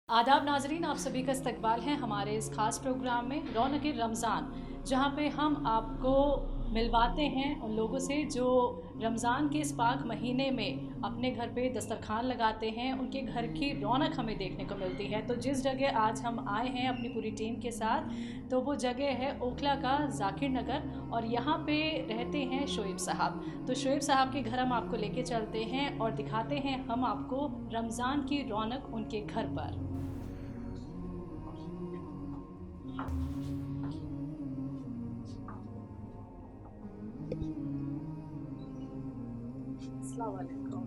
आदाब नाजरीन, आप सभी का इस्तकबाल है हमारे इस खास प्रोग्राम में रौनक रमज़ान, जहाँ पे हम आपको मिलवाते हैं उन लोगों से जो रमज़ान के इस पाक महीने में अपने घर पे दस्तरखान लगाते हैं। उनके घर की रौनक हमें देखने को मिलती है। तो जिस जगह आज हम आए हैं अपनी पूरी टीम के साथ, तो वो जगह है ओखला का जाकिर नगर, और यहाँ पे रहते हैं शोएब साहब। तो शोएब साहब के घर हम आपको लेके चलते हैं और दिखाते हैं हम आपको रमज़ान की रौनक उनके घर पर। अस्सलाम वालेकुम।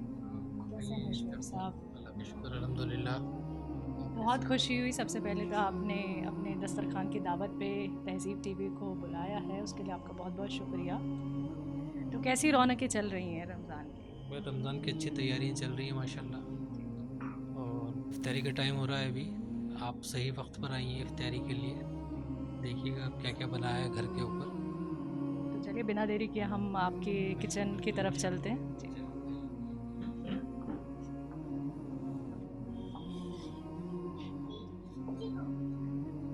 कैसे हैं शोएब साहब? अल्लाह का शुक्र अल्हम्दुलिल्लाह। बहुत खुशी हुई। सबसे पहले तो आपने अपने दस्तरखान की दावत पे तहज़ीब टीवी को बुलाया है, उसके लिए आपका बहुत बहुत शुक्रिया। तो कैसी रौनकें चल रही हैं रमज़ान की? मैं रमज़ान की अच्छी तैयारियां चल रही हैं माशाल्लाह। और इफ्तारी का टाइम हो रहा है अभी। आप सही वक्त पर आई हैं इफ्तारी के लिए। देखिएगा आप क्या क्या बनाया है घर के ऊपर। तो चलिए बिना देरी किए हम आपके किचन की तरफ चलते हैं जी।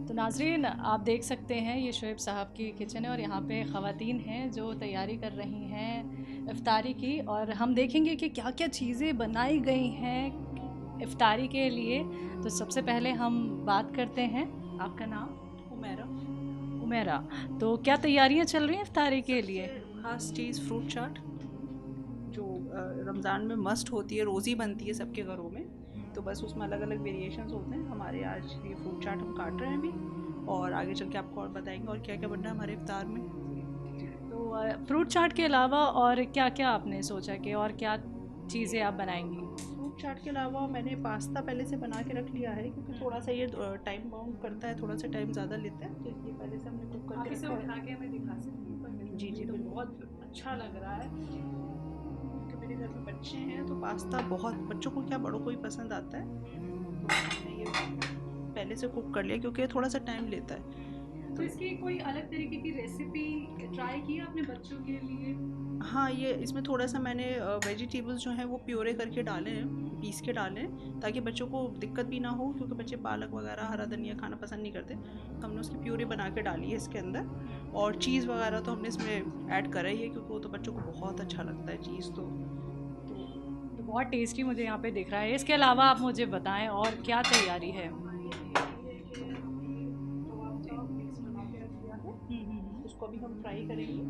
तो नाजरीन, आप देख सकते हैं ये शोएब साहब की किचन है, और यहाँ पे ख़वातीन हैं जो तैयारी कर रही हैं इफ़्तारी की, और हम देखेंगे कि क्या क्या चीज़ें बनाई गई हैं इफ़्तारी के लिए। तो सबसे पहले हम बात करते हैं, आपका नाम? उमेरा। उमेरा। तो क्या तैयारियां चल रही हैं इफ़्तारी के लिए? सबसे खास चीज़ फ्रूट चाट, जो रमज़ान में मस्ट होती है, रोज़ी बनती है सबके घरों में। तो बस उसमें अलग अलग वेरिएशंस होते हैं। हमारे आज ये फ्रूट चाट हम काट रहे हैं अभी, और आगे चल के आपको और बताएंगे और क्या क्या बन रहा है हमारे इफ्तार में। तो फ्रूट चाट के अलावा और क्या क्या आपने सोचा कि और क्या चीज़ें आप बनाएंगी? फ्रूट चाट के अलावा मैंने पास्ता पहले से बना के रख लिया है, क्योंकि थोड़ा सा ये टाइम बाउंड करता है, थोड़ा सा टाइम ज़्यादा लेता है, तो इसलिए पहले से हमने कुक आप करके इसे रखा उठा है। के हमें दिखा सकती हैं? पर जी जी तो बिल्कुल। बहुत अच्छा लग रहा है। क्योंकि मेरे घर में बच्चे हैं तो पास्ता बहुत, बच्चों को क्या बड़ों को ही पसंद आता है, तो हमने ये पहले से कुक कर लिया क्योंकि ये थोड़ा सा टाइम लेता है। तो इसकी कोई अलग तरीके की रेसिपी ट्राई की आपने बच्चों के लिए? हाँ, ये इसमें थोड़ा सा मैंने वेजिटेबल्स जो हैं वो प्योरे करके डाले हैं, पीस के डाले हैं, ताकि बच्चों को दिक्कत भी ना हो, क्योंकि बच्चे पालक वगैरह हरा धनिया खाना पसंद नहीं करते। तो हमने उसकी प्योरे बना के डाली है इसके अंदर। और चीज़ वगैरह तो हमने इसमें ऐड करा ही है, क्योंकि वो तो बच्चों को बहुत अच्छा लगता है चीज़ तो। तो बहुत टेस्टी मुझे यहाँ पे दिख रहा है। इसके अलावा आप मुझे बताएं और क्या तैयारी है? मिक्स बना के रख दिया है, उसको अभी हम फ्राई करेंगे।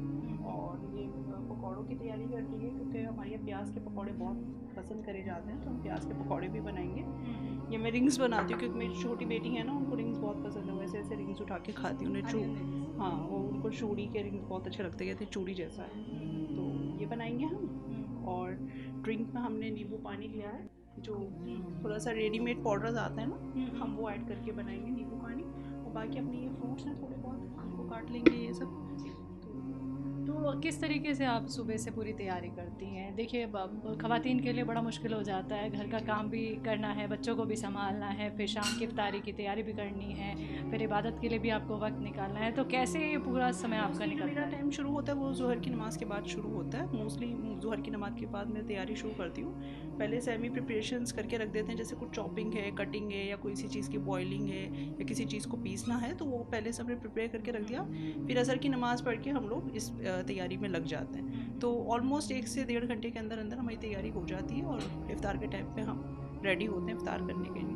और ये पकौड़ों की तैयारी कर ली है, क्योंकि हमारे यहाँ प्याज के पकौड़े बहुत पसंद करे जाते हैं, तो हम प्याज के पकौड़े भी बनाएंगे। ये मैं रिंग्स बनाती हूँ, क्योंकि मेरी छोटी बेटी है ना, उनको रिंग्स बहुत पसंद है, वैसे ऐसे रिंग्स उठा के खाती हूँ उन्हें। हाँ, वो उनको चूड़ी के रिंग्स बहुत अच्छे लगते हैं, कहते चूड़ी जैसा है। तो ये बनाएंगे हम। और ड्रिंक में हमने नींबू पानी लिया है, जो थोड़ा सा रेडीमेड पाउडर्स आता है ना, हम वो ऐड करके बनाएंगे नींबू पानी। और बाकी अपने ये फ्रूट्स हैं थोड़े बहुत, उनको काट लेंगे ये सब। तो किस तरीके से आप सुबह से पूरी तैयारी करती हैं? देखिए, ख़वातीन के लिए बड़ा मुश्किल हो जाता है, घर का काम भी करना है, बच्चों को भी संभालना है, फिर शाम की इफ्तारी की तैयारी भी करनी है, फिर इबादत के लिए भी आपको वक्त निकालना है। तो कैसे ये पूरा समय आपका मोस्टली जो निकलता मेरा है? टाइम शुरू होता है वो ज़ोहर की नमाज़ के बाद शुरू होता है। मोस्टली ज़ोहर की नमाज़ के बाद मैं तैयारी शुरू करती हूँ। पहले से सेमी प्रिपरेशंस करके रख देते हैं, जैसे कुछ चॉपिंग है, कटिंग है, या कोई सी चीज़ की बॉइलिंग है, या किसी चीज़ को पीसना है, तो वो पहले से हमने प्रिपेयर करके रख दिया। फिर असर की नमाज़ पढ़ के हम लोग इस तैयारी में लग जाते हैं। तो ऑलमोस्ट 1 से 1.5 घंटे के अंदर अंदर हमारी तैयारी हो जाती है, और इफ्तार के टाइम पे हम रेडी होते हैं इफ्तार करने के लिए।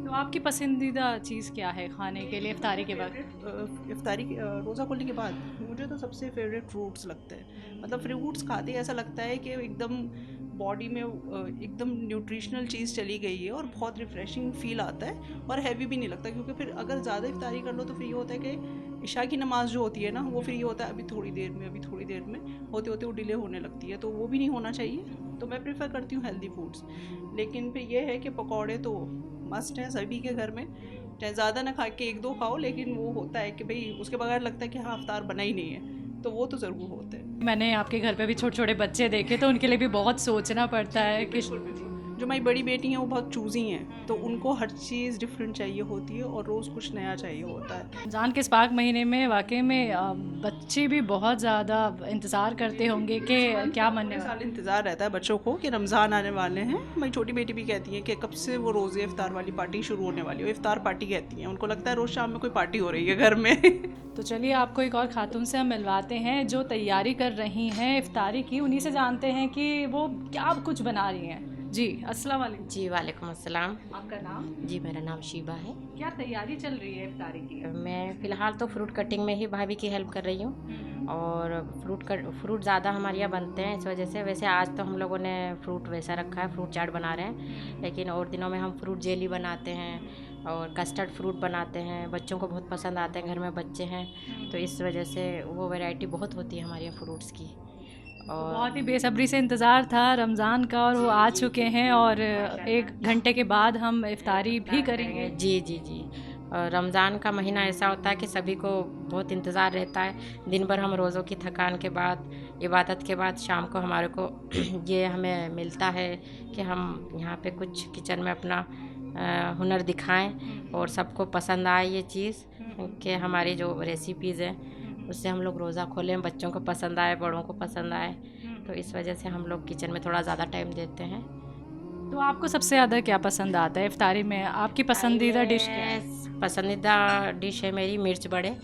तो आपकी पसंदीदा चीज़ क्या है खाने के लिए इफ्तारी के वक्त? इफ्तारी रोज़ा खोलने के बाद मुझे तो सबसे फेवरेट फ्रूट्स लगते हैं। मतलब फ्रूट्स खाते ही ऐसा लगता है कि एकदम बॉडी में एकदम न्यूट्रिशनल चीज़ चली गई है, और बहुत रिफ़्रेशिंग फ़ील आता है, और हैवी भी नहीं लगता, क्योंकि फिर अगर ज़्यादा इफ्तारी कर लो तो फिर ये होता है कि इशा की नमाज़ जो होती है ना, वो फिर ये होता है अभी थोड़ी देर में, अभी थोड़ी देर में होते होते वो डिले होने लगती है, तो वो भी नहीं होना चाहिए। तो मैं प्रेफर करती हूँ हेल्दी फूड्स। लेकिन फिर ये है कि पकौड़े तो मस्ट है सभी के घर में, चाहे ज़्यादा ना खा के 1-2 खाओ, लेकिन वो होता है कि भाई उसके बगैर लगता है कि हाँ इफ्तार बना ही नहीं है, तो वो तो ज़रूर होते हैं। मैंने आपके घर पे भी छोटे छोटे बच्चे देखे, तो उनके लिए भी बहुत सोचना पड़ता है कि जो मेरी बड़ी बेटी हैं वो बहुत चूज़ी हैं, तो उनको हर चीज़ डिफरेंट चाहिए होती है और रोज़ कुछ नया चाहिए होता है। रमज़ान के इस पाक महीने में वाकई में बच्चे भी बहुत ज़्यादा इंतज़ार करते होंगे कि क्या बनने पूरे वाला साल इंतज़ार रहता है बच्चों को कि रमज़ान आने वाले हैं। मेरी छोटी बेटी भी कहती है कि कब से वो रोज़े इफ्तार वाली पार्टी शुरू होने वाली है। इफ्तार पार्टी कहती हैं, उनको लगता है रोज़ शाम में कोई पार्टी हो रही है घर में। तो चलिए आपको एक और खातून से हम मिलवाते हैं जो तैयारी कर रही हैं इफ्तारी की, उन्हीं से जानते हैं कि वो क्या कुछ बना रही हैं। जी अस्सलाम वालेकुम। जी वालेकुम अस्सलाम। आपका नाम? जी मेरा नाम शीबा है। क्या तैयारी चल रही है इफ्तारी की? मैं फ़िलहाल तो फ्रूट कटिंग में ही भाभी की हेल्प कर रही हूँ और फ्रूट ज़्यादा हमारे यहाँ बनते हैं, इस वजह से। वैसे आज तो हम लोगों ने फ्रूट वैसा रखा है, फ्रूट चाट बना रहे हैं, लेकिन और दिनों में हम फ्रूट जेली बनाते हैं और कस्टर्ड फ्रूट बनाते हैं। बच्चों को बहुत पसंद आते हैं, घर में बच्चे हैं तो इस वजह से वो वैरायटी बहुत होती है हमारे यहाँ फ्रूट्स की। और बहुत ही बेसब्री से इंतज़ार था रमज़ान का और वो आ चुके हैं और 1 घंटे के बाद हम इफ्तारी भी करेंगे। जी जी जी। और रमज़ान का महीना ऐसा होता है कि सभी को बहुत इंतज़ार रहता है। दिन भर हम रोज़ों की थकान के बाद, इबादत के बाद शाम को हमारे को ये हमें मिलता है कि हम यहाँ पे कुछ किचन में अपना हुनर दिखाएं और सबको पसंद आए ये चीज़ कि हमारी जो रेसिपीज़ हैं उससे हम लोग रोज़ा खोलें, बच्चों को पसंद आए, बड़ों को पसंद आए, तो इस वजह से हम लोग किचन में थोड़ा ज़्यादा टाइम देते हैं। तो आपको सबसे ज़्यादा क्या पसंद आता है इफ्तारी में? आपकी पसंदीदा डिश क्या है? पसंदीदा डिश है मेरी मिर्च बड़े,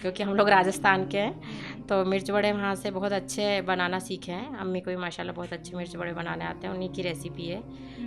क्योंकि हम लोग राजस्थान के हैं तो मिर्च बड़े वहाँ से बहुत अच्छे बनाना सीखे हैं। अम्मी को भी माशाल्लाह बहुत अच्छे मिर्च बड़े बनाने आते हैं, उन्हीं की रेसिपी है।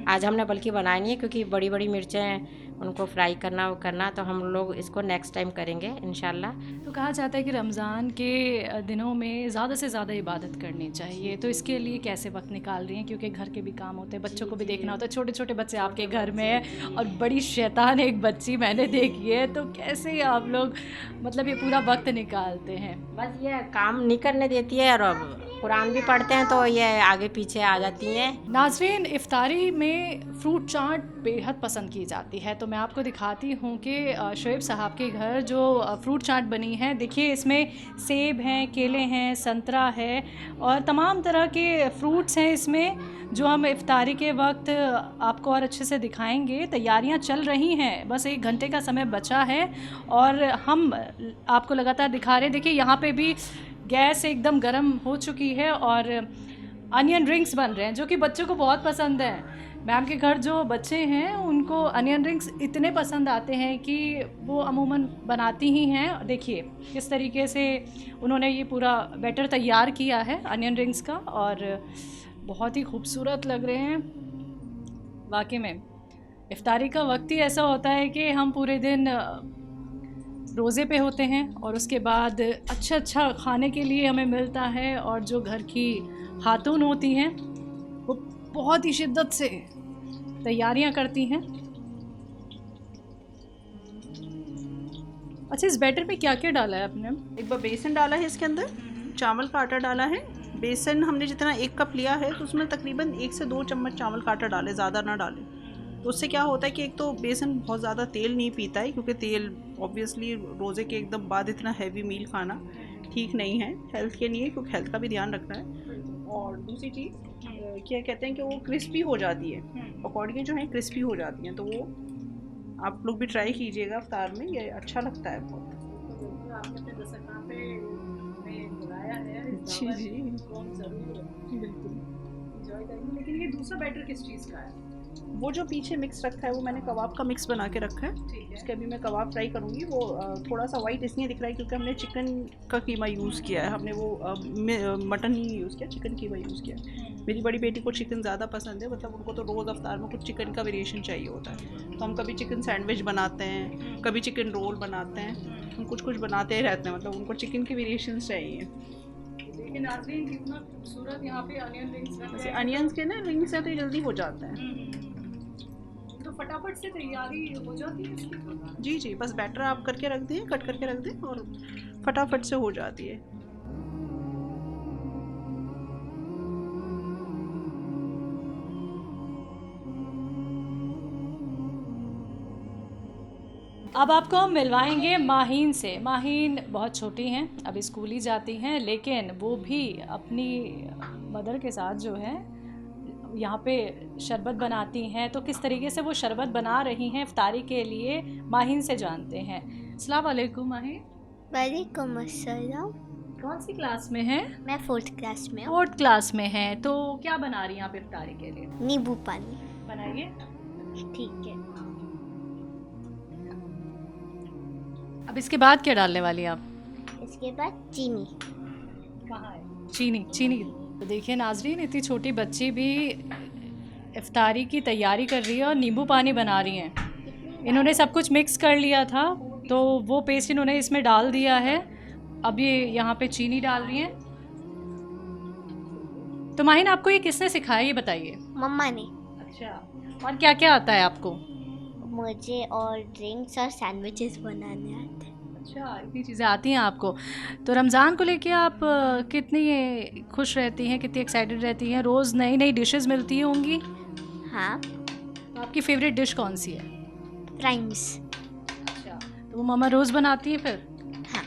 आज हमने बल्कि बनाए नहीं है क्योंकि बड़ी बड़ी मिर्चें उनको फ्राई करना, तो हम लोग इसको नेक्स्ट टाइम करेंगे इंशाल्लाह। तो कहा जाता है कि रमज़ान के दिनों में ज़्यादा से ज़्यादा इबादत करनी चाहिए, तो इसके लिए कैसे वक्त निकाल रही हैं? क्योंकि घर के भी काम होते हैं, बच्चों को भी देखना होता है, छोटे छोटे बच्चे आपके घर में हैं और बड़ी शैतान एक बच्ची मैंने देखी है, तो कैसे आप लोग मतलब ये पूरा वक्त निकालते हैं? बस ये काम नहीं करने देती है और कुरान भी पढ़ते हैं तो ये आगे पीछे आ जाती हैं। नाज़रीन, इफ्तारी में फ्रूट चाट बेहद पसंद की जाती है, तो मैं आपको दिखाती हूँ कि शोएब साहब के घर जो फ्रूट चाट बनी है, देखिए इसमें सेब हैं, केले हैं, संतरा है और तमाम तरह के फ्रूट्स हैं इसमें, जो हम इफ्तारी के वक्त आपको और अच्छे से दिखाएंगे। तैयारियां चल रही हैं, बस 1 घंटे का समय बचा है और हम आपको लगातार दिखा रहे हैं। देखिए यहाँ पे भी गैस एकदम गर्म हो चुकी है और अनियन रिंग्स बन रहे हैं जो कि बच्चों को बहुत पसंद हैं। मैम के घर जो बच्चे हैं उनको अनियन रिंग्स इतने पसंद आते हैं कि वो अमूमन बनाती ही हैं। देखिए किस तरीके से उन्होंने ये पूरा बैटर तैयार किया है अनियन रिंग्स का और बहुत ही खूबसूरत लग रहे हैं। वाकई में इफ्तारी का वक्त ही ऐसा होता है कि हम पूरे दिन रोज़े पे होते हैं और उसके बाद अच्छा खाने के लिए हमें मिलता है और जो घर की खातून होती हैं वो बहुत ही शिद्दत से तैयारियां करती हैं। अच्छा, इस बैटर में क्या क्या डाला है आपने? एक बार बेसन डाला है इसके अंदर, चावल का आटा डाला है। बेसन हमने जितना 1 कप लिया है तो उसमें तकरीबन 1 से 2 चम्मच चावल का आटा डालें, ज़्यादा ना डालें। तो उससे क्या होता है कि एक तो बेसन बहुत ज़्यादा तेल नहीं पीता है, क्योंकि तेल ऑब्वियसली रोज़े के एकदम बाद इतना हैवी मील खाना ठीक नहीं है हेल्थ के लिए, क्योंकि हेल्थ का भी ध्यान रखना है। और दूसरी चीज़ क्या कहते हैं कि वो क्रिस्पी हो जाती है, पकौड़ियाँ जो हैं क्रिस्पी हो जाती हैं, तो वो आप लोग भी ट्राई कीजिएगा इफ्तार में, ये अच्छा लगता है बहुत। जी जी बिल्कुल एंजॉय करेंगे। लेकिन ये दूसरा बैटर किस चीज़ का है? वो जो पीछे मिक्स रखा है वो मैंने कबाब का मिक्स बना के रखा है, उसके अभी मैं कबाब फ्राई करूँगी। वो थोड़ा सा वाइट इसलिए दिख रहा है क्योंकि हमने चिकन का कीमा यूज़ किया है, हमने वो मटन नहीं यूज़ किया, चिकन कीमा यूज़ किया है। मेरी बड़ी बेटी को चिकन ज़्यादा पसंद है, मतलब उनको तो रोज़ अफ्तार में कुछ चिकन का वेरिएशन चाहिए होता है, तो हम कभी चिकन सैंडविच बनाते हैं, कभी चिकन रोल बनाते हैं, हम कुछ बनाते ही रहते हैं, मतलब उनको चिकन के वेरिएशन चाहिए। लेकिन नाज़रीन कितना खूबसूरत यहाँ पे अनियन रिंग्स, अनियंस के ना रिंग्स हैं तो ये जल्दी हो जाता है, तो फटाफट से तैयारी हो जाती है इसकी। जी जी, बस बैटर आप करके रख दें, कट करके रख दें और फटाफट से हो जाती है। अब आपको हम मिलवाएंगे माहीन से। माहीन बहुत छोटी हैं, अभी स्कूल ही जाती हैं, लेकिन वो भी अपनी मदर के साथ जो है यहाँ पे शरबत बनाती हैं। तो किस तरीके से वो शरबत बना रही हैं इफ्तारी के लिए, माहीन से जानते हैं। अस्सलाम वालेकुम माहीन। वालेकुम अस्सलाम। कौन सी क्लास में हैं? मैं 4th क्लास में हूँ। 4th क्लास में हैं। तो क्या बना रही हैं आप इफ्तारी के लिए? नींबू पानी। बनाइए। ठीक है। अब इसके बाद क्या डालने वाली हैं आप? इसके बाद चीनी। कहाँ है चीनी? चीनी। तो देखिए नाजरीन, इतनी छोटी बच्ची भी इफ्तारी की तैयारी कर रही है और नींबू पानी बना रही हैं। इन्होंने सब कुछ मिक्स कर लिया था, तो वो पेस्ट इन्होंने इसमें डाल दिया है। अब ये यहाँ पे चीनी डाल रही हैं। तो माहिन, आपको ये किसने सिखाया, ये बताइए। मम्मा ने। अच्छा, और क्या क्या आता है आपको? मुझे और ड्रिंक्स और सैंडविचेस बनाने आते हैं। अच्छा, इतनी चीज़ें आती हैं आपको। तो रमज़ान को लेके आप कितनी खुश रहती हैं, कितनी एक्साइटेड रहती हैं? रोज़ नई नई डिशेस मिलती होंगी। हाँ। तो आपकी फेवरेट डिश कौन सी है? फ्राइम्स। अच्छा, तो वो मम्मा रोज़ बनाती हैं फिर? हाँ।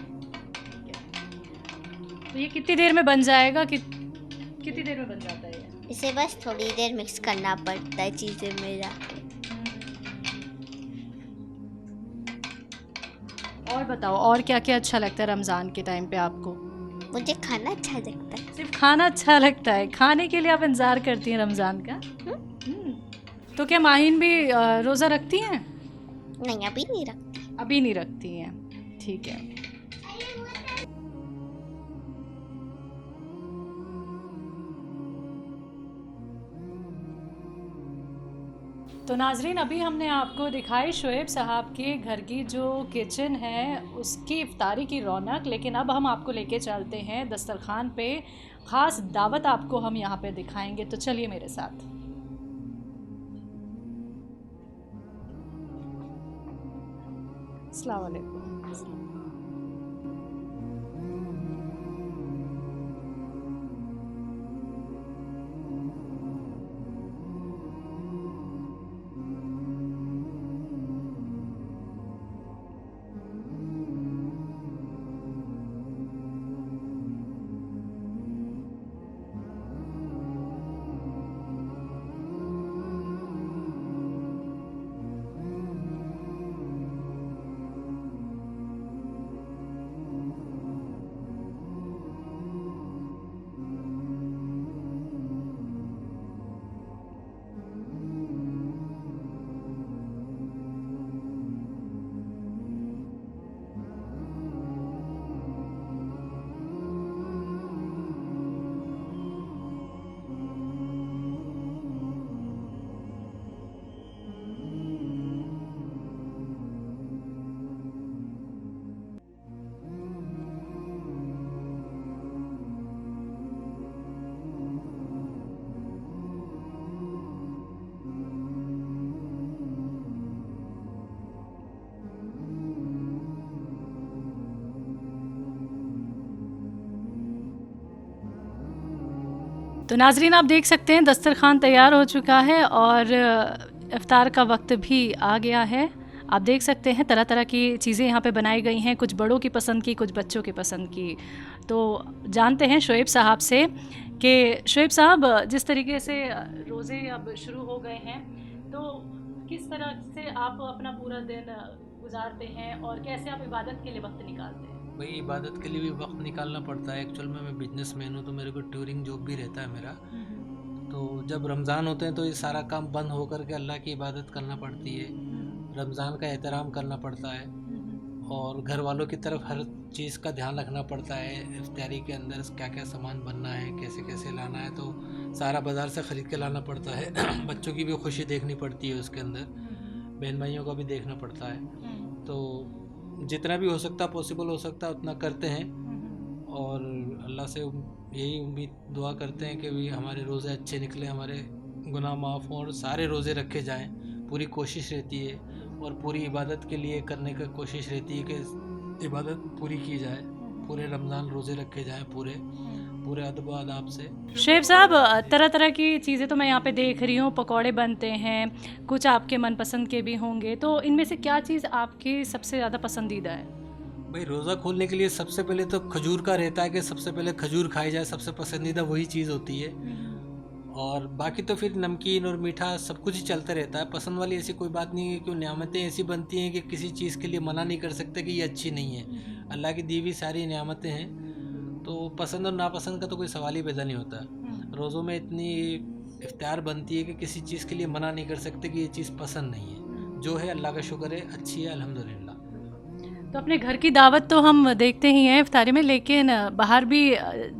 तो ये कितनी देर में बन जाएगा? कितनी देर में बन जाता है ये? इसे बस थोड़ी देर मिक्स करना पड़ता है चीज़ें मिल जाती। और बताओ, और क्या क्या अच्छा लगता है रमज़ान के टाइम पे आपको? मुझे खाना अच्छा लगता है। सिर्फ खाना अच्छा लगता है? खाने के लिए आप इंतज़ार करती हैं रमज़ान का? तो क्या माहिन भी रोज़ा रखती हैं? नहीं, अभी नहीं रखती। अभी नहीं रखती हैं, ठीक है। तो नाजरीन, अभी हमने आपको दिखाई शुएब साहब के घर की जो किचन है उसकी इफ्तारी की रौनक, लेकिन अब हम आपको लेके चलते हैं दस्तरखान पे। ख़ास दावत आपको हम यहाँ पे दिखाएंगे, तो चलिए मेरे साथ। अस्सलाम वालेकुम। तो नाजरीन, आप देख सकते हैं दस्तरखान तैयार हो चुका है और इफ्तार का वक्त भी आ गया है। आप देख सकते हैं तरह तरह की चीज़ें यहाँ पे बनाई गई हैं, कुछ बड़ों की पसंद की, कुछ बच्चों की पसंद की। तो जानते हैं शुएब साहब से कि शुएब साहब, जिस तरीके से रोज़े अब शुरू हो गए हैं, तो किस तरह से आप अपना पूरा दिन गुजारते हैं और कैसे आप इबादत के लिए वक्त निकालते हैं? भाई, इबादत के लिए भी वक्त निकालना पड़ता है। एक्चुअल में मैं बिजनेसमैन हूँ, तो मेरे को टूरिंग जॉब भी रहता है मेरा। तो जब रमज़ान होते हैं तो ये सारा काम बंद हो कर के अल्लाह की इबादत करना पड़ती है, रमज़ान का एहतराम करना पड़ता है और घर वालों की तरफ हर चीज़ का ध्यान रखना पड़ता है। इफ्तारी के अंदर क्या क्या सामान बनना है, कैसे कैसे लाना है, तो सारा बाज़ार से ख़रीद के लाना पड़ता है। बच्चों की भी खुशी देखनी पड़ती है उसके अंदर, बहन भाइयों का भी देखना पड़ता है। तो जितना भी हो सकता, पॉसिबल हो सकता उतना करते हैं और अल्लाह से यही उम्मीद दुआ करते हैं कि भी हमारे रोज़े अच्छे निकले, हमारे गुनाह माफ़ हों और सारे रोज़े रखे जाएं। पूरी कोशिश रहती है और पूरी इबादत के लिए करने की कोशिश रहती है कि इबादत पूरी की जाए, पूरे रमज़ान रोज़े रखे जाएं, पूरे पूरे अदब आदाब से। शुएब साहब, तरह तरह की चीज़ें तो मैं यहाँ पे देख रही हूँ, पकौड़े बनते हैं, कुछ आपके मनपसंद के भी होंगे, तो इनमें से क्या चीज़ आपकी सबसे ज़्यादा पसंदीदा है? भाई रोज़ा खोलने के लिए सबसे पहले तो खजूर का रहता है कि सबसे पहले खजूर खाई जाए, सबसे पसंदीदा वही चीज़ होती है। और बाकी तो फिर नमकीन और मीठा सब कुछ ही चलता रहता है। पसंद वाली ऐसी कोई बात नहीं है कि नियामतें ऐसी बनती हैं कि किसी चीज़ के लिए मना नहीं कर सकते कि ये अच्छी नहीं है। अल्लाह की दी हुई सारी नियामतें हैं, तो पसंद और नापसंद का तो कोई सवाल ही पैदा नहीं होता। रोज़ों में इतनी इफ्तार बनती है कि किसी चीज़ के लिए मना नहीं कर सकते कि ये चीज़ पसंद नहीं है। जो है अल्लाह का शुक्र है, अच्छी है अल्हम्दुलिल्लाह। तो अपने घर की दावत तो हम देखते ही हैं इफ्तारी में, लेकिन बाहर भी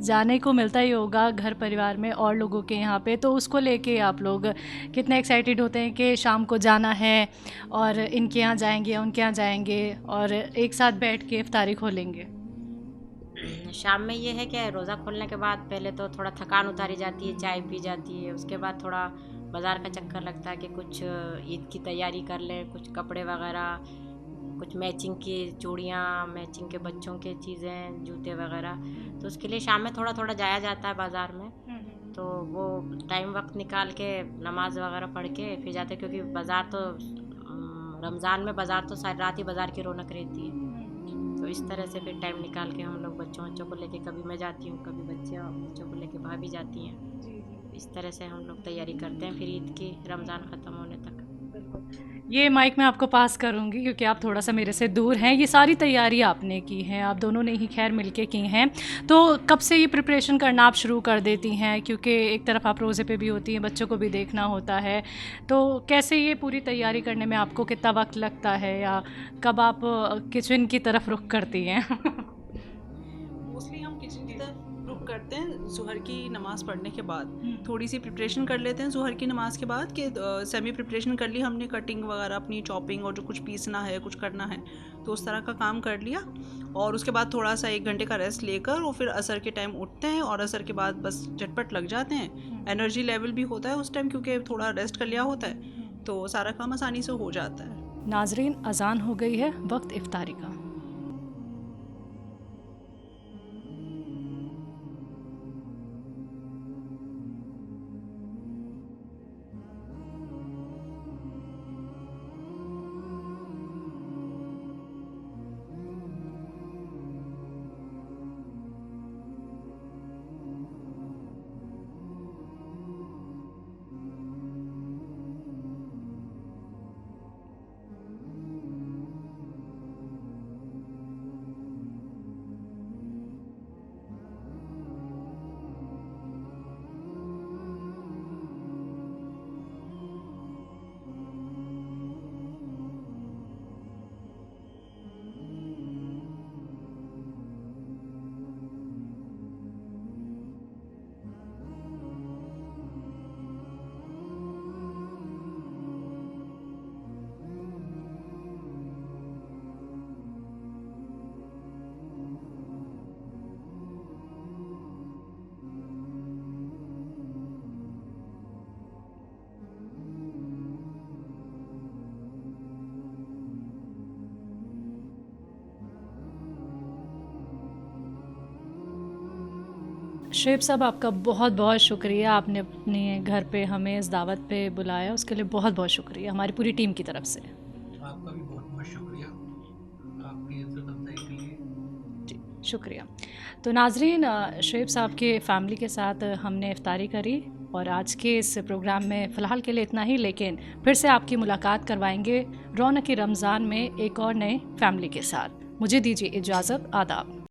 जाने को मिलता ही होगा घर परिवार में और लोगों के यहाँ पे, तो उसको लेके आप लोग कितने एक्साइटेड होते हैं कि शाम को जाना है और इनके यहाँ जाएंगे या उनके यहाँ जाएंगे और एक साथ बैठ के इफ्तारी खोलेंगे? शाम में ये है कि रोज़ा खोलने के बाद पहले तो थोड़ा थकान उतारी जाती है, चाय पी जाती है, उसके बाद थोड़ा बाज़ार का चक्कर लगता है कि कुछ ईद की तैयारी कर लें, कुछ कपड़े वगैरह, कुछ मैचिंग की चूड़ियाँ, मैचिंग के बच्चों के चीज़ें, जूते वगैरह, तो उसके लिए शाम में थोड़ा थोड़ा जाया जाता है बाज़ार में। तो वो टाइम वक्त निकाल के नमाज वगैरह पढ़ के फिर जाते हैं, क्योंकि बाज़ार तो रमज़ान में बाज़ार तो सारी रात ही बाज़ार की रौनक रहती है। तो इस तरह से फिर टाइम निकाल के हम लोग बच्चों को लेके, कभी मैं जाती हूँ, कभी बच्चों को लेके भाभी जाती हैं। इस तरह से हम लोग तैयारी करते हैं फिर ईद की, रमज़ान ख़त्म होने तक। ये माइक मैं आपको पास करूंगी क्योंकि आप थोड़ा सा मेरे से दूर हैं। ये सारी तैयारी आपने की है, आप दोनों ने ही खैर मिलके की हैं, तो कब से ये प्रिपरेशन करना आप शुरू कर देती हैं? क्योंकि एक तरफ आप रोज़े पे भी होती हैं, बच्चों को भी देखना होता है, तो कैसे ये पूरी तैयारी करने में आपको कितना वक्त लगता है, या कब आप किचन की तरफ रुख करती हैं? मोस्टली हम किचन की तरफ रुक करते हैं ज़ुहर की नमाज़ पढ़ने के बाद। थोड़ी सी प्रिपरेशन कर लेते हैं ज़ुहर की नमाज़ के बाद, कि सेमी प्रिपरेशन कर ली हमने, कटिंग वगैरह अपनी, चॉपिंग और जो कुछ पीसना है, कुछ करना है, तो उस तरह का काम कर लिया। और उसके बाद थोड़ा सा 1 घंटे का रेस्ट लेकर और फिर असर के टाइम उठते हैं, और असर के बाद बस झटपट लग जाते हैं। एनर्जी लेवल भी होता है उस टाइम, क्योंकि थोड़ा रेस्ट कर लिया होता है, तो सारा काम आसानी से हो जाता है। नाजरीन, अजान हो गई है, वक्त इफ्तारी का। शुएब साहब, आपका बहुत बहुत शुक्रिया, आपने अपने घर पे हमें इस दावत पे बुलाया, उसके लिए बहुत बहुत शुक्रिया हमारी पूरी टीम की तरफ से। आपका भी बहुत बहुत शुक्रिया आपकी इज्जत अफजाई के लिए। जी शुक्रिया। तो नाजरीन, शुएब साहब के फैमिली के साथ हमने इफ्तारी करी, और आज के इस प्रोग्राम में फ़िलहाल के लिए इतना ही, लेकिन फिर से आपकी मुलाकात करवाएंगे रौनक रमज़ान में एक और नए फैमिली के साथ। मुझे दीजिए इजाज़त, आदाब।